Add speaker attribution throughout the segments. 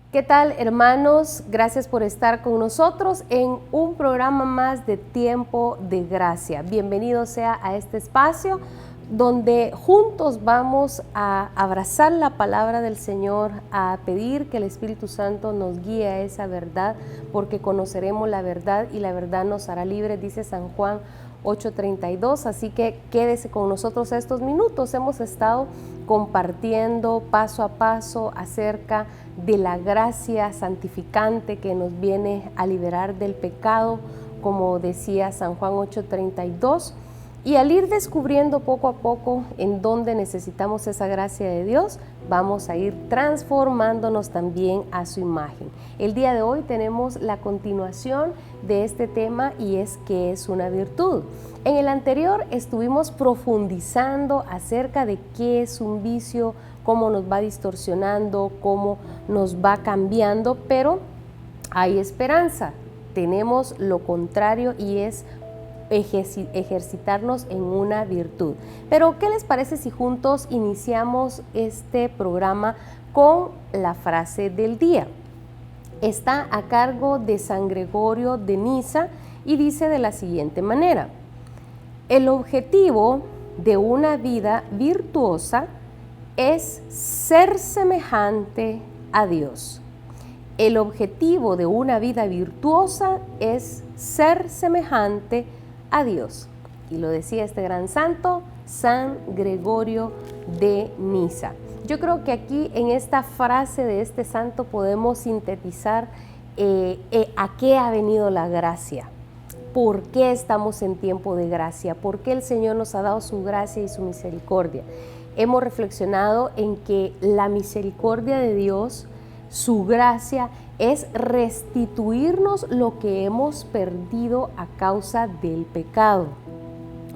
Speaker 1: ¿Qué tal, hermanos? Gracias por estar con nosotros en un programa más de Tiempo de Gracia. Bienvenido sea a este espacio donde juntos vamos a abrazar la palabra del Señor, a pedir que el Espíritu Santo nos guíe a esa verdad, porque conoceremos la verdad y la verdad nos hará libres, dice San Juan 8:32, así que quédese con nosotros estos minutos. Hemos estado compartiendo paso a paso acerca de la gracia santificante que nos viene a liberar del pecado, como decía San Juan 8:32, y al ir descubriendo poco a poco en dónde necesitamos esa gracia de Dios, vamos a ir transformándonos también a su imagen. El día de hoy tenemos la continuación de este tema y es ¿qué es una virtud? En el anterior estuvimos profundizando acerca de qué es un vicio, cómo nos va distorsionando, cómo nos va cambiando, pero hay esperanza. Tenemos lo contrario y es ejercitarnos en una virtud. Pero ¿qué les parece si juntos iniciamos este programa con la frase del día? Está a cargo de San Gregorio de Nisa y dice de la siguiente manera: el objetivo de una vida virtuosa es ser semejante a Dios. El objetivo de una vida virtuosa es ser semejante a Dios. Y lo decía este gran santo, San Gregorio de Nisa. Yo creo que aquí en esta frase de este santo podemos sintetizar a qué ha venido la gracia. ¿Por qué estamos en tiempo de gracia? ¿Por qué el Señor nos ha dado su gracia y su misericordia? Hemos reflexionado en que la misericordia de Dios, su gracia, es restituirnos lo que hemos perdido a causa del pecado.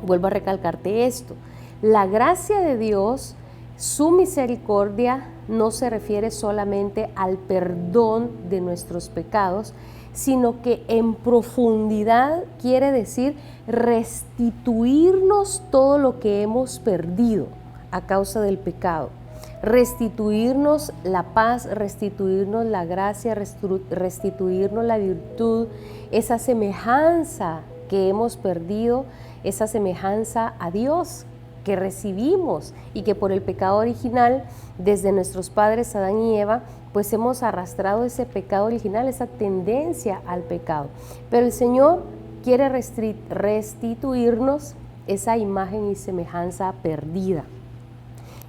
Speaker 1: Vuelvo a recalcarte esto. La gracia de Dios, su misericordia, no se refiere solamente al perdón de nuestros pecados, sino que en profundidad quiere decir restituirnos todo lo que hemos perdido a causa del pecado. Restituirnos la paz, restituirnos la gracia, restituirnos la virtud, esa semejanza que hemos perdido, esa semejanza a Dios que recibimos y que por el pecado original, desde nuestros padres Adán y Eva, pues hemos arrastrado ese pecado original, esa tendencia al pecado. Pero el Señor quiere restituirnos esa imagen y semejanza perdida.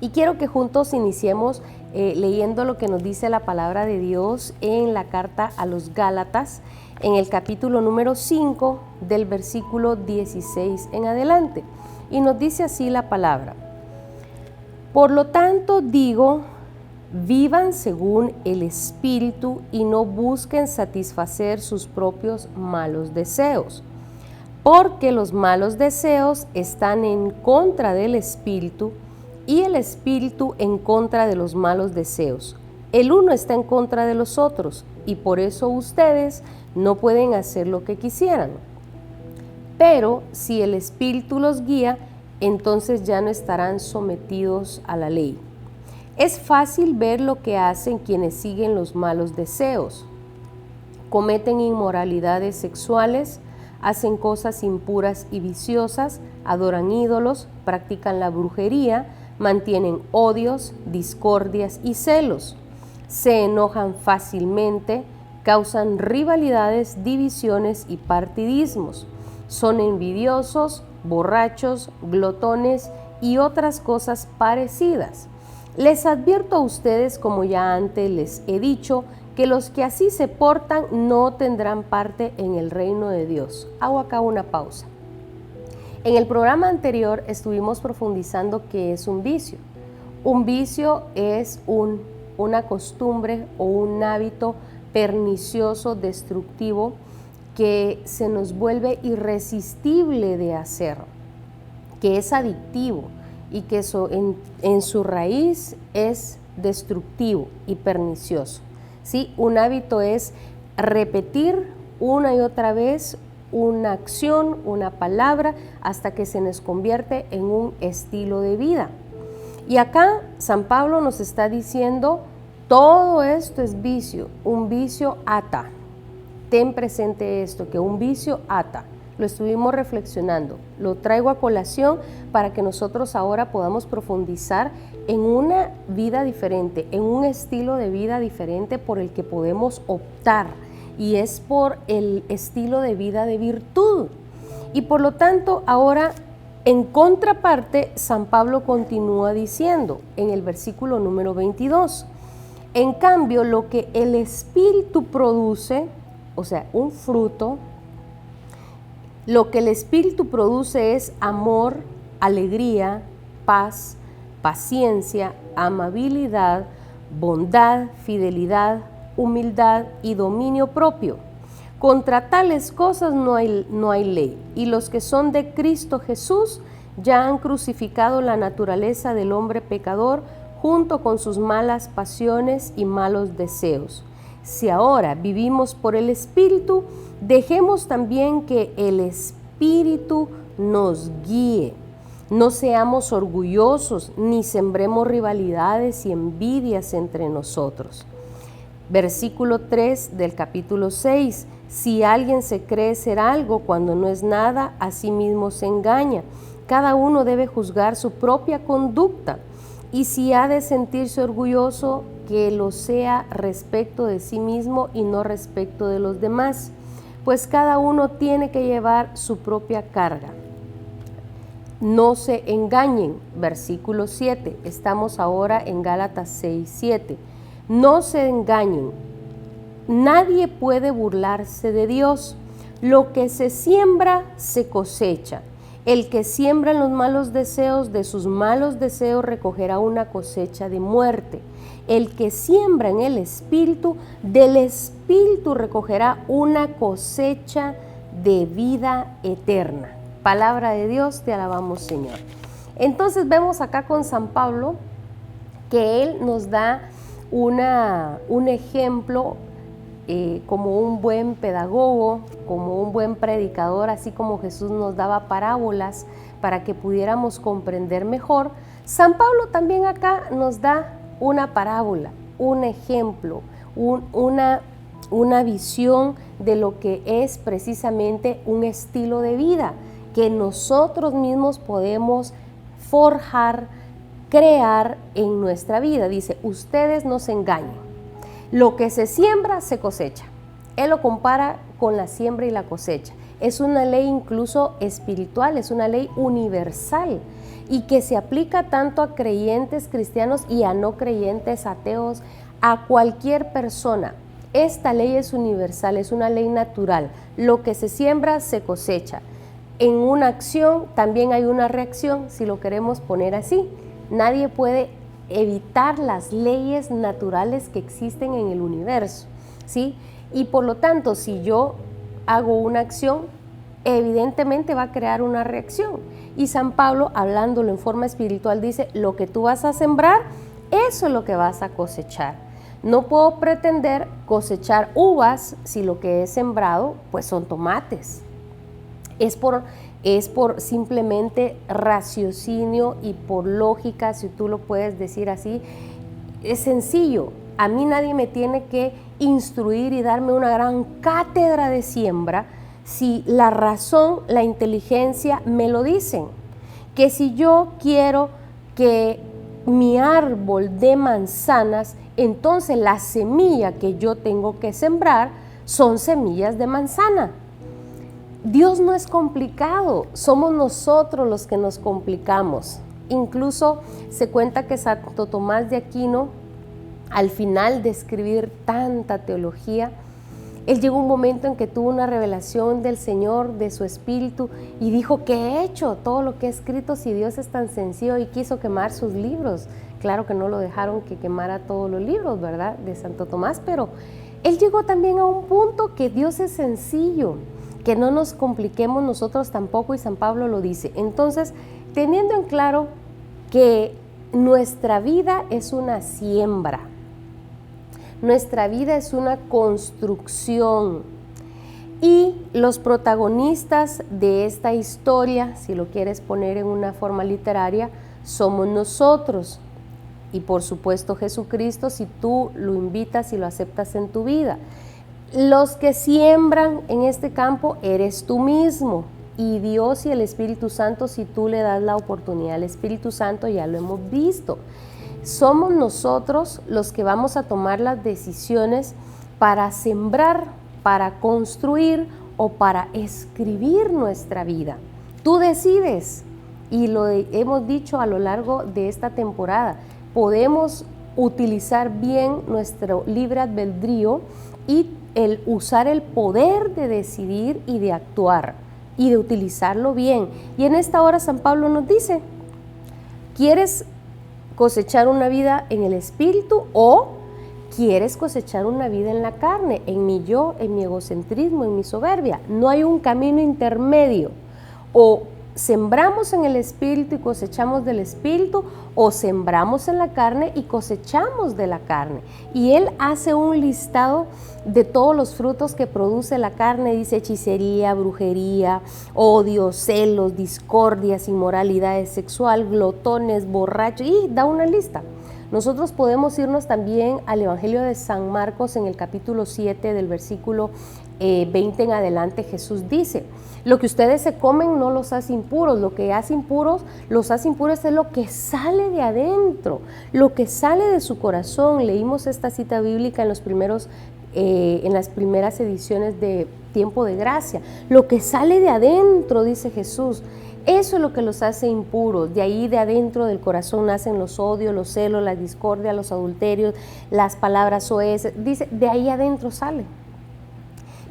Speaker 1: Y quiero que juntos iniciemos leyendo lo que nos dice la palabra de Dios en la carta a los Gálatas, en el capítulo número 5, del versículo 16 en adelante. Y nos dice así la palabra: por lo tanto digo, vivan según el Espíritu y no busquen satisfacer sus propios malos deseos, porque los malos deseos están en contra del Espíritu y el Espíritu en contra de los malos deseos. El uno está en contra de los otros y por eso ustedes no pueden hacer lo que quisieran. Pero si el Espíritu los guía, entonces ya no estarán sometidos a la ley. Es fácil ver lo que hacen quienes siguen los malos deseos. Cometen inmoralidades sexuales, hacen cosas impuras y viciosas, adoran ídolos, practican la brujería, mantienen odios, discordias y celos. Se enojan fácilmente, causan rivalidades, divisiones y partidismos. Son envidiosos, borrachos, glotones y otras cosas parecidas. Les advierto a ustedes, como ya antes les he dicho, que los que así se portan no tendrán parte en el reino de Dios. Hago acá una pausa. En el programa anterior estuvimos profundizando qué es un vicio. Un vicio es una costumbre o un hábito pernicioso, destructivo, que se nos vuelve irresistible de hacer, que es adictivo y que eso en su raíz es destructivo y pernicioso. ¿Sí? Un hábito es repetir una y otra vez una acción, una palabra, hasta que se nos convierte en un estilo de vida. Y acá San Pablo nos está diciendo Todo esto es vicio. Un vicio ata. Ten presente esto, que un vicio ata. Lo estuvimos reflexionando. Lo traigo a colación para que nosotros ahora podamos profundizar en una vida diferente, en un estilo de vida diferente por el que podemos optar. Y es por el estilo de vida de virtud. Y por lo tanto, ahora, en contraparte, San Pablo continúa diciendo en el versículo número 22, en cambio, lo que el Espíritu produce, o sea, un fruto, lo que el Espíritu produce es amor, alegría, paz, paciencia, amabilidad, bondad, fidelidad, humildad y dominio propio. Contra tales cosas no hay ley, y los que son de Cristo Jesús ya han crucificado la naturaleza del hombre pecador junto con sus malas pasiones y malos deseos. Si ahora vivimos por el Espíritu, dejemos también que el Espíritu nos guíe. No seamos orgullosos ni sembremos rivalidades y envidias entre nosotros. Versículo 3 del capítulo 6. Si alguien se cree ser algo cuando no es nada, a sí mismo se engaña. Cada uno debe juzgar su propia conducta. Y si ha de sentirse orgulloso, que lo sea respecto de sí mismo y no respecto de los demás, pues cada uno tiene que llevar su propia carga. No se engañen, versículo 7, estamos ahora en Gálatas 6, 7. No se engañen, nadie puede burlarse de Dios. Lo que se siembra, se cosecha. El que siembra en los malos deseos, de sus malos deseos recogerá una cosecha de muerte. El que siembra en el Espíritu, del Espíritu recogerá una cosecha de vida eterna. Palabra de Dios, te alabamos, Señor. Entonces vemos acá con San Pablo que él nos da un ejemplo como un buen pedagogo, como un buen predicador, así como Jesús nos daba parábolas para que pudiéramos comprender mejor. San Pablo también acá nos da una parábola, un ejemplo, una visión de lo que es precisamente un estilo de vida que nosotros mismos podemos forjar, crear en nuestra vida. Dice, ustedes no se engañen. Lo que se siembra, se cosecha. Él lo compara con la siembra y la cosecha. Es una ley incluso espiritual, es una ley universal y que se aplica tanto a creyentes cristianos y a no creyentes ateos, a cualquier persona. Esta ley es universal, es una ley natural. Lo que se siembra, se cosecha. En una acción también hay una reacción, si lo queremos poner así. Nadie puede evitar las leyes naturales que existen en el universo, ¿sí? Y por lo tanto, si yo hago una acción, evidentemente va a crear una reacción. Y San Pablo, hablándolo en forma espiritual, dice, lo que tú vas a sembrar, eso es lo que vas a cosechar. No puedo pretender cosechar uvas si lo que he sembrado, pues son tomates. Es por simplemente raciocinio y por lógica, si tú lo puedes decir así. Es sencillo. A mí nadie me tiene que instruir y darme una gran cátedra de siembra si la razón, la inteligencia me lo dicen. Que si yo quiero que mi árbol dé manzanas, entonces la semilla que yo tengo que sembrar son semillas de manzana. Dios no es complicado, somos nosotros los que nos complicamos. Incluso se cuenta que Santo Tomás de Aquino, al final de escribir tanta teología, él llegó un momento en que tuvo una revelación del Señor, de su Espíritu, y dijo, ¿qué he hecho? Todo lo que he escrito, si Dios es tan sencillo, y quiso quemar sus libros. Claro que no lo dejaron que quemara todos los libros, ¿verdad?, de Santo Tomás, pero él llegó también a un punto que Dios es sencillo, que no nos compliquemos nosotros tampoco, y San Pablo lo dice. Entonces, teniendo en claro que nuestra vida es una siembra, nuestra vida es una construcción, y los protagonistas de esta historia, si lo quieres poner en una forma literaria, somos nosotros. y por supuesto Jesucristo si tú lo invitas y lo aceptas en tu vida. Los que siembran en este campo eres tú mismo y Dios y el Espíritu Santo si tú le das la oportunidad al Espíritu Santo, ya lo hemos visto. Somos nosotros los que vamos a tomar las decisiones para sembrar, para construir o para escribir nuestra vida. Tú decides, y lo hemos dicho a lo largo de esta temporada, podemos utilizar bien nuestro libre albedrío y usar el poder de decidir y de actuar y de utilizarlo bien. Y en esta hora San Pablo nos dice, ¿quieres cosechar una vida en el espíritu o quieres cosechar una vida en la carne, en mi yo, en mi egocentrismo, en mi soberbia? No hay un camino intermedio. O sembramos en el espíritu y cosechamos del espíritu, o sembramos en la carne y cosechamos de la carne. Y él hace un listado de todos los frutos que produce la carne, dice hechicería, brujería, odio, celos, discordias, inmoralidad sexual, glotones, borrachos, y da una lista. Nosotros podemos irnos también al Evangelio de San Marcos en el capítulo 7 del versículo 20 en adelante. Jesús dice, lo que ustedes se comen no los hace impuros, lo que hace impuros, los hace impuros es lo que sale de adentro, lo que sale de su corazón. Leímos esta cita bíblica en las primeras ediciones de Tiempo de Gracia. Lo que sale de adentro, dice Jesús, eso es lo que los hace impuros. De ahí de adentro del corazón nacen los odios, los celos, la discordia, los adulterios, las palabras soeces. Dice, de ahí adentro sale.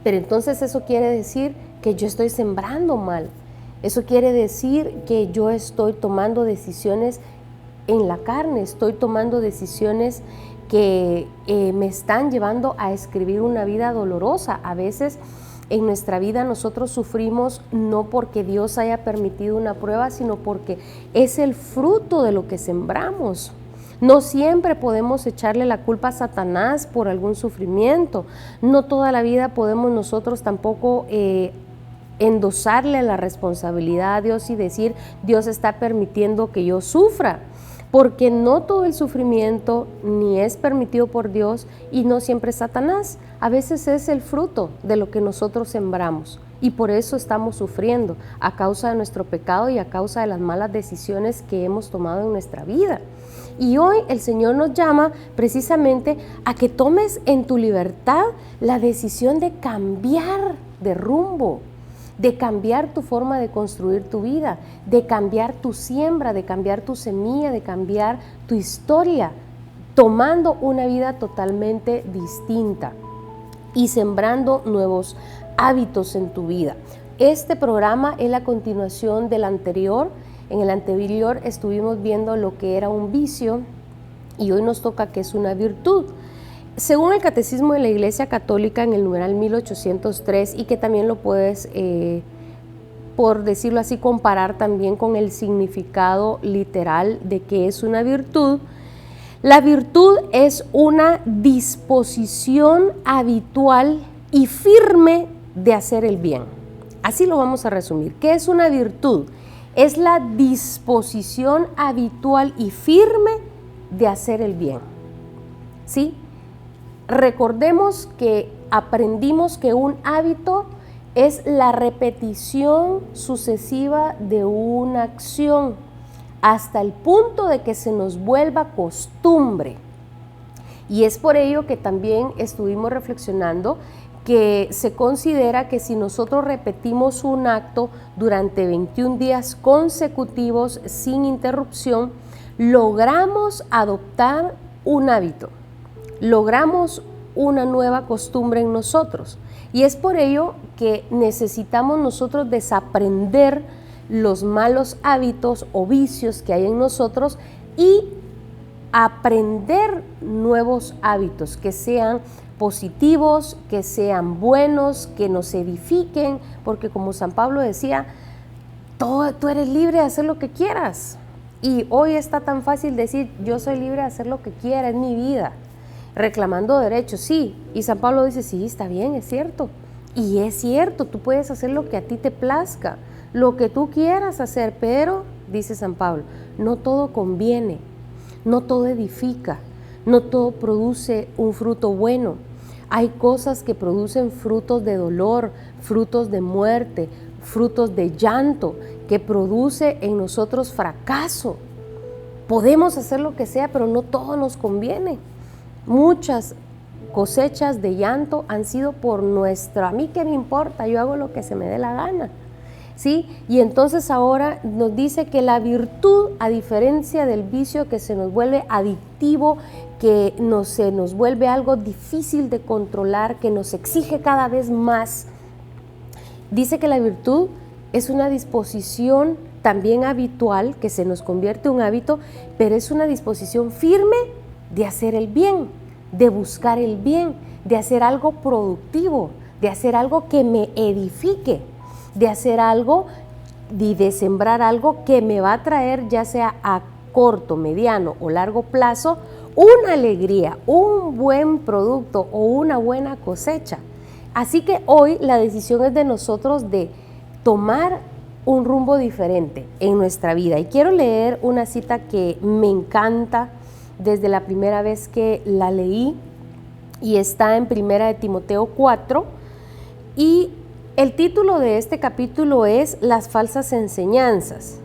Speaker 1: Pero entonces eso quiere decir que yo estoy sembrando mal. Eso quiere decir que yo estoy tomando decisiones en la carne, estoy tomando decisiones que me están llevando a escribir una vida dolorosa. A veces en nuestra vida nosotros sufrimos no porque Dios haya permitido una prueba, sino porque es el fruto de lo que sembramos. No siempre podemos echarle la culpa a Satanás por algún sufrimiento. No toda la vida podemos nosotros tampoco endosarle la responsabilidad a Dios y decir, Dios está permitiendo que yo sufra. Porque no todo el sufrimiento ni es permitido por Dios y no siempre es Satanás. A veces es el fruto de lo que nosotros sembramos y por eso estamos sufriendo a causa de nuestro pecado y a causa de las malas decisiones que hemos tomado en nuestra vida. Y hoy el Señor nos llama precisamente a que tomes en tu libertad la decisión de cambiar de rumbo, de cambiar tu forma de construir tu vida, de cambiar tu siembra, de cambiar tu semilla, de cambiar tu historia, tomando una vida totalmente distinta y sembrando nuevos hábitos en tu vida. Este programa es la continuación del anterior. En el anterior estuvimos viendo lo que era un vicio y hoy nos toca que es una virtud. Según el Catecismo de la Iglesia Católica en el numeral 1803 y que también lo puedes, por decirlo así, comparar también con el significado literal de qué es una virtud, la virtud es una disposición habitual y firme de hacer el bien. Así lo vamos a resumir. ¿Qué es una virtud? Es la disposición habitual y firme de hacer el bien. ¿Sí? Recordemos que aprendimos que un hábito es la repetición sucesiva de una acción hasta el punto de que se nos vuelva costumbre. Y es por ello que también estuvimos reflexionando que se considera que si nosotros repetimos un acto durante 21 días consecutivos sin interrupción, logramos adoptar un hábito, logramos una nueva costumbre en nosotros. Y es por ello que necesitamos nosotros desaprender los malos hábitos o vicios que hay en nosotros y aprender nuevos hábitos que sean positivos, que sean buenos, que nos edifiquen, porque como San Pablo decía, tú eres libre de hacer lo que quieras. Y hoy está tan fácil decir, yo soy libre de hacer lo que quiera, es mi vida, reclamando derechos, sí. Y San Pablo dice, sí, está bien, es cierto. Y es cierto, tú puedes hacer lo que a ti te plazca, lo que tú quieras hacer, pero, dice San Pablo, no todo conviene. No todo edifica, no todo produce un fruto bueno. Hay cosas que producen frutos de dolor, frutos de muerte, frutos de llanto, que produce en nosotros fracaso. Podemos hacer lo que sea, pero no todo nos conviene. Muchas cosechas de llanto han sido por nuestro, a mí qué me importa, yo hago lo que se me dé la gana. ¿Sí? Y entonces ahora nos dice que la virtud, a diferencia del vicio que se nos vuelve adictivo, que se nos vuelve algo difícil de controlar, que nos exige cada vez más, dice que la virtud es una disposición también habitual, que se nos convierte en un hábito, pero es una disposición firme de hacer el bien, de buscar el bien, de hacer algo productivo, de hacer algo que me edifique, de hacer algo y de sembrar algo que me va a traer, ya sea a corto, mediano o largo plazo, una alegría, un buen producto o una buena cosecha. Así que hoy la decisión es de nosotros de tomar un rumbo diferente en nuestra vida. Y quiero leer una cita que me encanta desde la primera vez que la leí, y está en 1 Timoteo 4, y el título de este capítulo es Las falsas enseñanzas.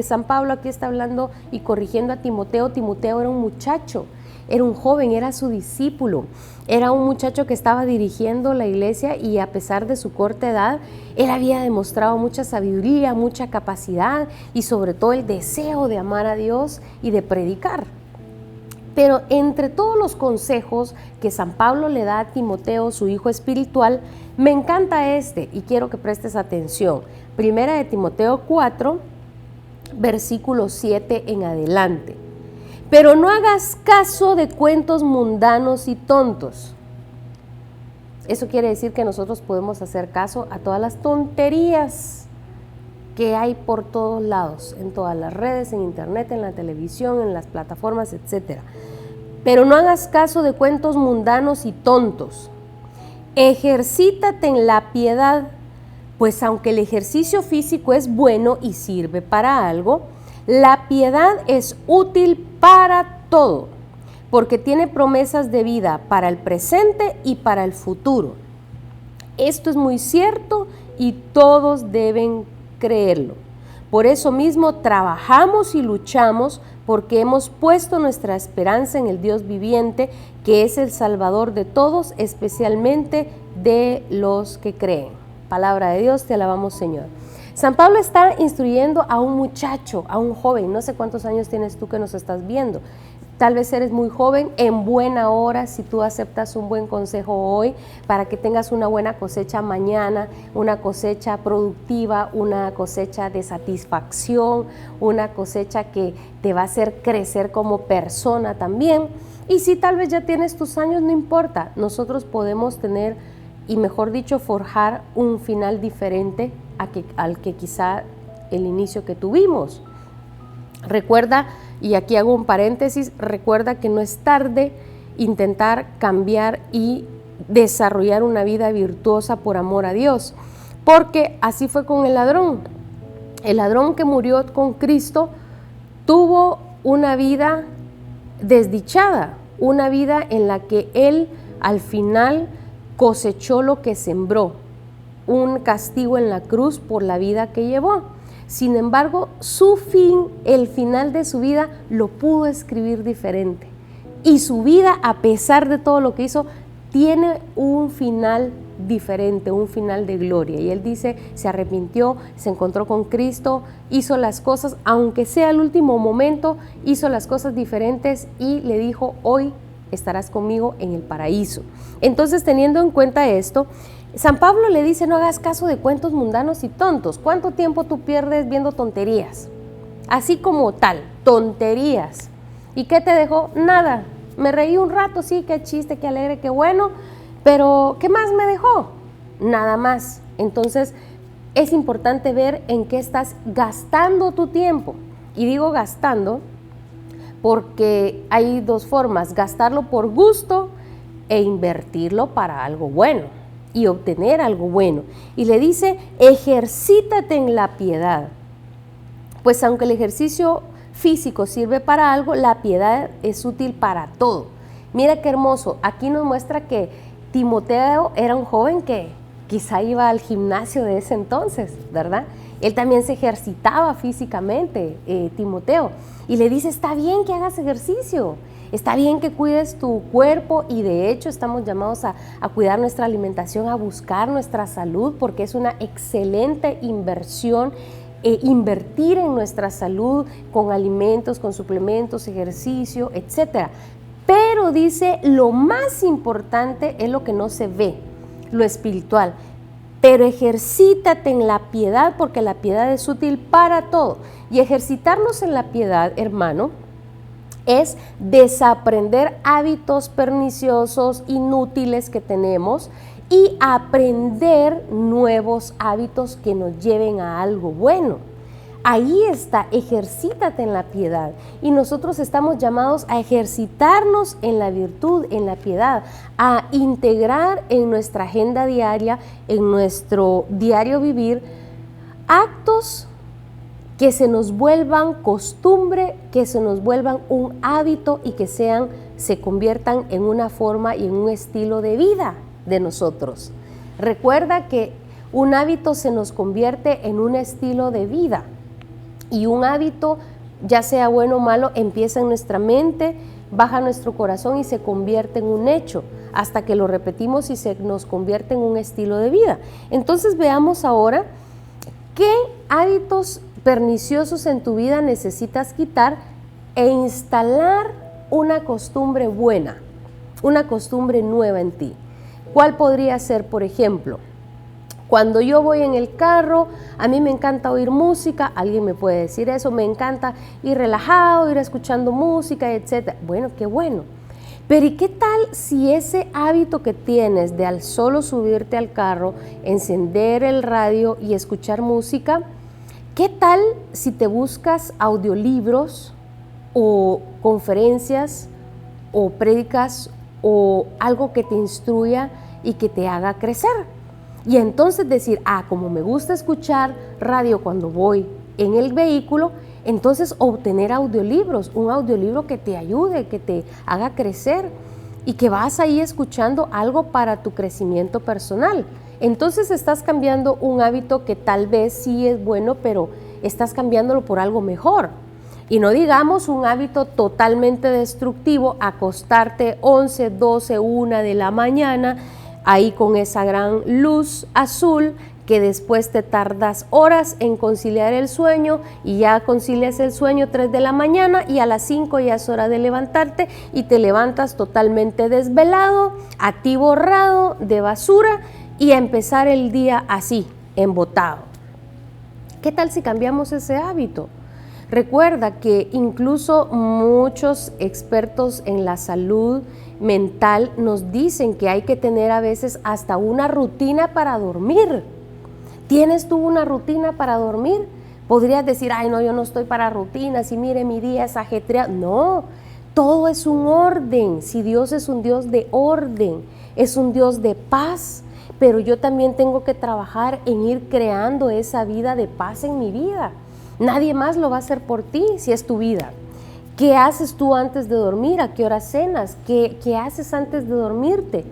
Speaker 1: San Pablo aquí está hablando y corrigiendo a Timoteo. Timoteo era un muchacho, era un joven, era su discípulo, era un muchacho que estaba dirigiendo la iglesia, y a pesar de su corta edad, él había demostrado mucha sabiduría, mucha capacidad y sobre todo el deseo de amar a Dios y de predicar. Pero entre todos los consejos que San Pablo le da a Timoteo, su hijo espiritual, me encanta este y quiero que prestes atención. 1 Timoteo 4, versículo 7 en adelante. Pero no hagas caso de cuentos mundanos y tontos. Eso quiere decir que nosotros podemos hacer caso a todas las tonterías que hay por todos lados, en todas las redes, en internet, en la televisión, en las plataformas, etc. Pero no hagas caso de cuentos mundanos y tontos. Ejercítate en la piedad, pues aunque el ejercicio físico es bueno y sirve para algo, la piedad es útil para todo, porque tiene promesas de vida para el presente y para el futuro. Esto es muy cierto y todos deben creerlo. Por eso mismo trabajamos y luchamos, porque hemos puesto nuestra esperanza en el Dios viviente, que es el Salvador de todos, especialmente de los que creen. Palabra de Dios, te alabamos, Señor. San Pablo está instruyendo a un muchacho, a un joven. No sé cuántos años tienes tú que nos estás viendo. Tal vez eres muy joven, en buena hora si tú aceptas un buen consejo hoy para que tengas una buena cosecha mañana, una cosecha productiva, una cosecha de satisfacción, una cosecha que te va a hacer crecer como persona también. Y si tal vez ya tienes tus años, no importa, nosotros podemos tener, y mejor dicho, forjar un final diferente al que quizá el inicio que tuvimos. Recuerda, y aquí hago un paréntesis, recuerda que no es tarde intentar cambiar y desarrollar una vida virtuosa por amor a Dios, porque así fue con el ladrón. El ladrón que murió con Cristo tuvo una vida desdichada, una vida en la que él al final cosechó lo que sembró, un castigo en la cruz por la vida que llevó. Sin embargo, su fin, el final de su vida, lo pudo escribir diferente. Y su vida, a pesar de todo lo que hizo, tiene un final diferente, un final de gloria. Y él dice, se arrepintió, se encontró con Cristo, hizo las cosas, aunque sea el último momento, hizo las cosas diferentes y le dijo, hoy estarás conmigo en el paraíso. Entonces, teniendo en cuenta esto, San Pablo le dice, no hagas caso de cuentos mundanos y tontos. ¿Cuánto tiempo tú pierdes viendo tonterías? Así como tal, tonterías. ¿Y qué te dejó? Nada. Me reí un rato, sí, qué chiste, qué alegre, qué bueno, pero ¿qué más me dejó? Nada más. Entonces, es importante ver en qué estás gastando tu tiempo. Y digo gastando porque hay dos formas, gastarlo por gusto e invertirlo para algo bueno y obtener algo bueno. Y le dice, ejercítate en la piedad, pues aunque el ejercicio físico sirve para algo, la piedad es útil para todo. Mira qué hermoso, aquí nos muestra que Timoteo era un joven que quizá iba al gimnasio de ese entonces, ¿verdad? Él también se ejercitaba físicamente, Timoteo, y le dice, está bien que hagas ejercicio, está bien que cuides tu cuerpo, y de hecho estamos llamados a cuidar nuestra alimentación, a buscar nuestra salud, porque es una excelente inversión, invertir en nuestra salud con alimentos, con suplementos, ejercicio, etcétera. Pero dice, lo más importante es lo que no se ve, lo espiritual. Pero ejercítate en la piedad, porque la piedad es útil para todo. Y ejercitarnos en la piedad, hermano, es desaprender hábitos perniciosos, inútiles que tenemos, y aprender nuevos hábitos que nos lleven a algo bueno. Ahí está, ejercítate en la piedad. Y nosotros estamos llamados a ejercitarnos en la virtud, en la piedad, a integrar en nuestra agenda diaria, en nuestro diario vivir, actos que se nos vuelvan costumbre, que se nos vuelvan un hábito y que se conviertan en una forma y en un estilo de vida de nosotros. Recuerda que un hábito se nos convierte en un estilo de vida. Y un hábito, ya sea bueno o malo, empieza en nuestra mente, baja a nuestro corazón y se convierte en un hecho, hasta que lo repetimos y se nos convierte en un estilo de vida. Entonces veamos ahora qué hábitos perniciosos en tu vida necesitas quitar e instalar una costumbre buena, una costumbre nueva en ti. ¿Cuál podría ser, por ejemplo? Cuando yo voy en el carro, a mí me encanta oír música, alguien me puede decir eso, me encanta ir relajado, ir escuchando música, etc. Bueno, qué bueno. Pero ¿y qué tal si ese hábito que tienes de al solo subirte al carro, encender el radio y escuchar música, qué tal si te buscas audiolibros o conferencias o prédicas o algo que te instruya y que te haga crecer? Y entonces decir, como me gusta escuchar radio cuando voy en el vehículo, entonces obtener audiolibros, un audiolibro que te ayude, que te haga crecer y que vas ahí escuchando algo para tu crecimiento personal. Entonces estás cambiando un hábito que tal vez sí es bueno, pero estás cambiándolo por algo mejor. Y no digamos un hábito totalmente destructivo, acostarte 11, 12, 1 de la mañana, ahí con esa gran luz azul que después te tardas horas en conciliar el sueño y ya concilias el sueño 3 de la mañana y a las 5 ya es hora de levantarte y te levantas totalmente desvelado, atiborrado de basura y a empezar el día así, embotado. ¿Qué tal si cambiamos ese hábito? Recuerda que incluso muchos expertos en la salud mental nos dicen que hay que tener a veces hasta una rutina para dormir. ¿Tienes tú una rutina para dormir? Podrías decir, no, yo no estoy para rutinas y mire, mi día es ajetreado. No, todo es un orden. Si Dios es un Dios de orden, es un Dios de paz, pero yo también tengo que trabajar en ir creando esa vida de paz en mi vida. Nadie más lo va a hacer por ti si es tu vida. ¿Qué haces tú antes de dormir? ¿A qué hora cenas? ¿Qué haces antes de dormirte?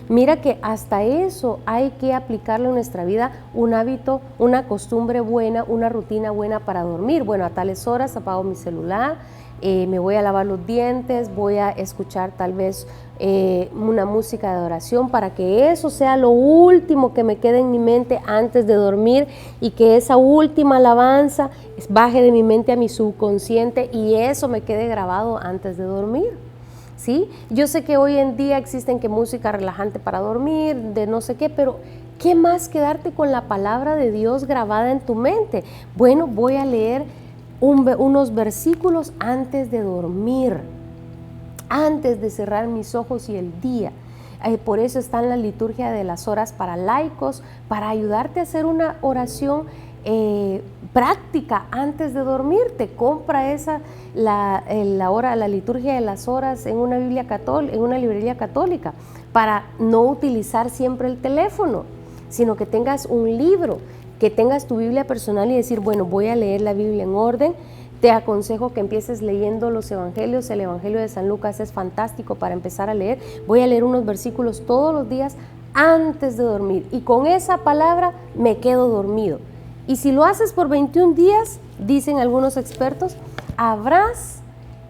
Speaker 1: Mira que hasta eso hay que aplicarle en nuestra vida un hábito, una costumbre buena, una rutina buena para dormir. Bueno, a tales horas apago mi celular, me voy a lavar los dientes, voy a escuchar tal vez una música de adoración para que eso sea lo último que me quede en mi mente antes de dormir y que esa última alabanza baje de mi mente a mi subconsciente y eso me quede grabado antes de dormir. ¿Sí? Yo sé que hoy en día existen que música relajante para dormir, de no sé qué, pero ¿qué más quedarte con la palabra de Dios grabada en tu mente? Bueno, voy a leer unos versículos antes de dormir, antes de cerrar mis ojos y el día. Por eso está en la liturgia de las horas para laicos, para ayudarte a hacer una oración práctica antes de dormirte. Compra la liturgia de las horas en una Biblia católica, en una librería católica, para no utilizar siempre el teléfono, sino que tengas un libro, que tengas tu Biblia personal y decir, bueno, voy a leer la Biblia en orden, Te aconsejo que empieces leyendo los evangelios. El evangelio de San Lucas es fantástico para empezar a leer. Voy a leer unos versículos todos los días antes de dormir y con esa palabra me quedo dormido. Y si lo haces por 21 días, dicen algunos expertos, habrás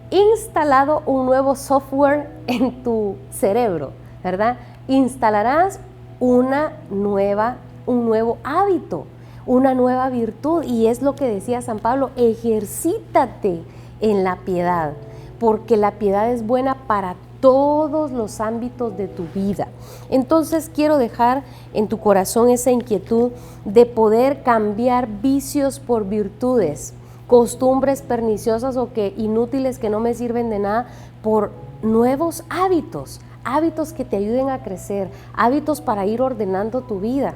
Speaker 1: instalado un nuevo software en tu cerebro, ¿verdad? Instalarás un nuevo hábito, una nueva virtud, y es lo que decía San Pablo: ejercítate en la piedad, porque la piedad es buena para todos los ámbitos de tu vida. Entonces quiero dejar en tu corazón esa inquietud de poder cambiar vicios por virtudes, costumbres perniciosas o inútiles que no me sirven de nada, por nuevos hábitos, hábitos que te ayuden a crecer, hábitos para ir ordenando tu vida.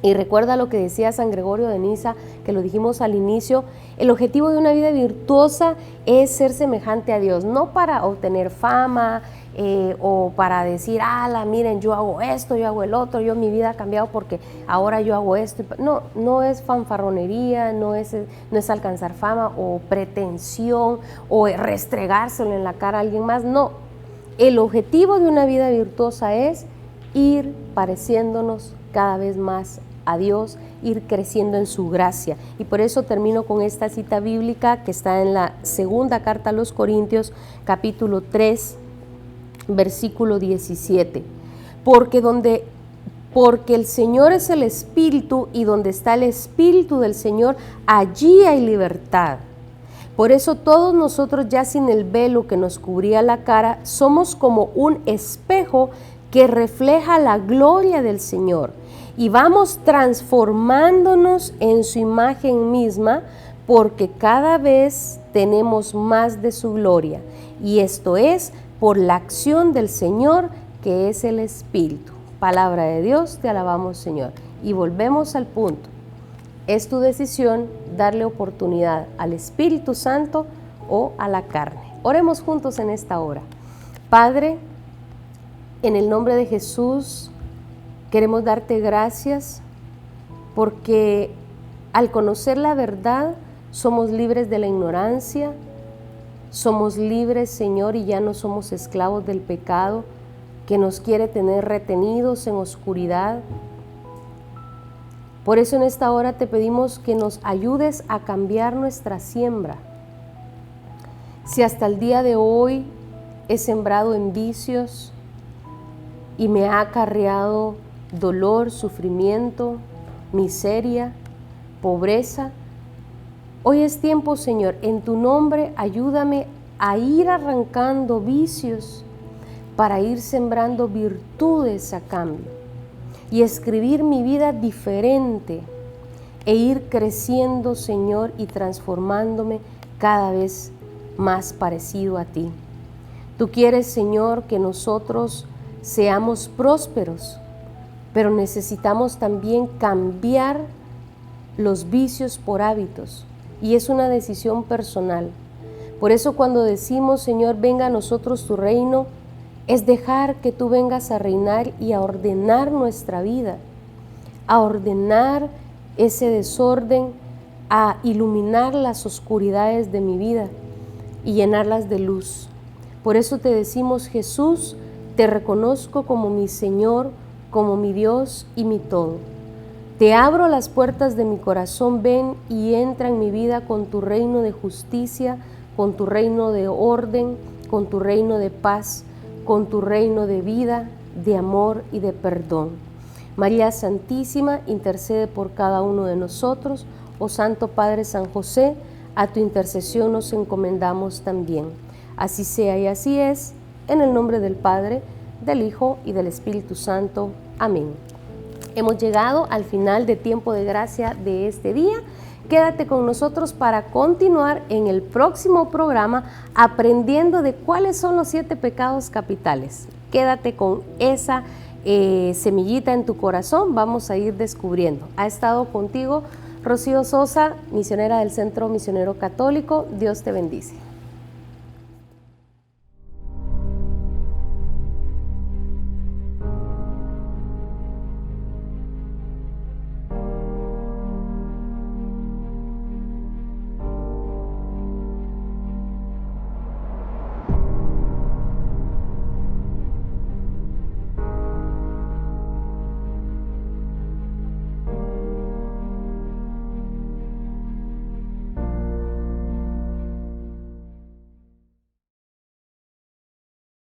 Speaker 1: Y recuerda lo que decía San Gregorio de Niza, que lo dijimos al inicio: el objetivo de una vida virtuosa es ser semejante a Dios, no para obtener fama o para decir, miren, yo hago esto, yo hago el otro, mi vida ha cambiado porque ahora yo hago esto. No, no es fanfarronería, no es alcanzar fama o pretensión o restregárselo en la cara a alguien más, no. El objetivo de una vida virtuosa es ir pareciéndonos cada vez más a Dios, ir creciendo en su gracia. Y por eso termino con esta cita bíblica que está en la segunda carta a los Corintios, capítulo 3, versículo 17. Porque el Señor es el Espíritu, y donde está el Espíritu del Señor, allí hay libertad. Por eso todos nosotros, ya sin el velo que nos cubría la cara, somos como un espejo que refleja la gloria del Señor, y vamos transformándonos en su imagen misma, porque cada vez tenemos más de su gloria, y esto es por la acción del Señor, que es el Espíritu. Palabra de Dios, te alabamos, Señor. Y volvemos al punto: es tu decisión darle oportunidad al Espíritu Santo o a la carne. Oremos juntos en esta hora. Padre, en el nombre de Jesús, queremos darte gracias porque al conocer la verdad somos libres de la ignorancia, somos libres, Señor, y ya no somos esclavos del pecado que nos quiere tener retenidos en oscuridad. Por eso en esta hora te pedimos que nos ayudes a cambiar nuestra siembra. Si hasta el día de hoy he sembrado en vicios y me ha acarreado dolor, sufrimiento, miseria, pobreza, hoy es tiempo, Señor, en tu nombre ayúdame a ir arrancando vicios para ir sembrando virtudes a cambio y escribir mi vida diferente e ir creciendo, Señor, y transformándome cada vez más parecido a ti. Tú quieres, Señor, que nosotros seamos prósperos, pero necesitamos también cambiar los vicios por hábitos, y es una decisión personal. Por eso cuando decimos, Señor, venga a nosotros tu reino, es dejar que tú vengas a reinar y a ordenar nuestra vida, a ordenar ese desorden, a iluminar las oscuridades de mi vida y llenarlas de luz. Por eso te decimos, Jesús, te reconozco como mi Señor, como mi Dios y mi todo. Te abro las puertas de mi corazón, ven y entra en mi vida con tu reino de justicia, con tu reino de orden, con tu reino de paz, con tu reino de vida, de amor y de perdón. María Santísima, intercede por cada uno de nosotros. Oh Santo Padre San José, a tu intercesión nos encomendamos también. Así sea y así es, en el nombre del Padre, del Hijo y del Espíritu Santo. Amén. Hemos llegado al final de tiempo de gracia de este día. Quédate con nosotros para continuar en el próximo programa aprendiendo de cuáles son los 7 pecados capitales. Quédate con esa semillita en tu corazón, vamos a ir descubriendo. Ha estado contigo Rocío Sosa, misionera del Centro Misionero Católico. Dios te bendice.